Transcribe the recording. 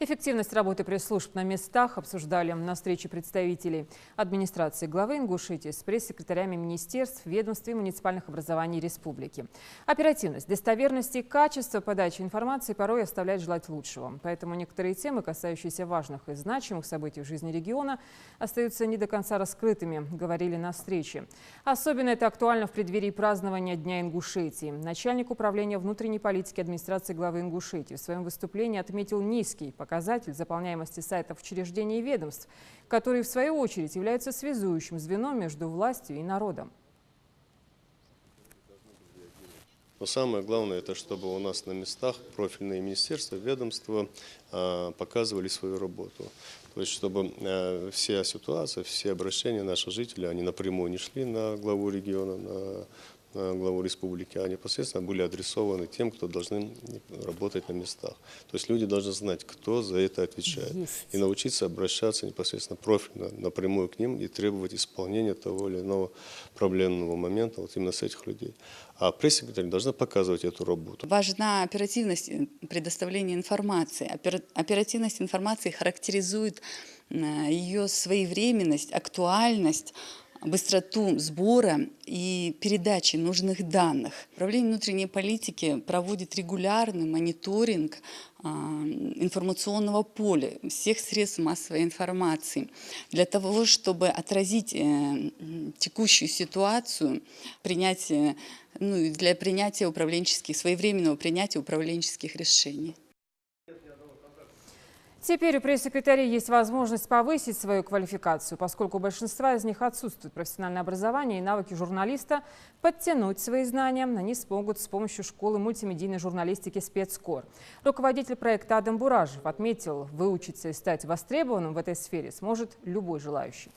Эффективность работы пресс-служб на местах обсуждали на встрече представителей администрации главы Ингушетии с пресс-секретарями министерств, ведомств и муниципальных образований республики. Оперативность, достоверность и качество подачи информации порой оставляют желать лучшего. Поэтому некоторые темы, касающиеся важных и значимых событий в жизни региона, остаются не до конца раскрытыми, говорили на встрече. Особенно это актуально в преддверии празднования Дня Ингушетии. Начальник управления внутренней политики администрации главы Ингушетии в своем выступлении отметил низкий показатель заполняемости сайтов учреждений и ведомств, которые в свою очередь являются связующим звеном между властью и народом. Но самое главное, это чтобы у нас на местах профильные министерства, ведомства показывали свою работу. То есть, чтобы вся ситуация, все обращения наших жителей, они напрямую не шли на главу региона, на главу республики, а непосредственно были адресованы тем, кто должны работать на местах. То есть люди должны знать, кто за это отвечает. И научиться обращаться непосредственно профильно, напрямую к ним и требовать исполнения того или иного проблемного момента вот именно с этих людей. А пресс-секретарь должна показывать эту работу. Важна оперативность предоставления информации. Оперативность информации характеризует ее своевременность, актуальность, быстроту сбора и передачи нужных данных. Управление внутренней политики проводит регулярный мониторинг информационного поля, всех средств массовой информации, для того, чтобы отразить текущую ситуацию, для принятия своевременного принятия управленческих решений. Теперь у пресс-секретарей есть возможность повысить свою квалификацию, поскольку у большинства из них отсутствует профессиональное образование и навыки журналиста. Подтянуть свои знания они смогут с помощью школы мультимедийной журналистики «Спецкор». Руководитель проекта Адам Буражев отметил, выучиться и стать востребованным в этой сфере сможет любой желающий.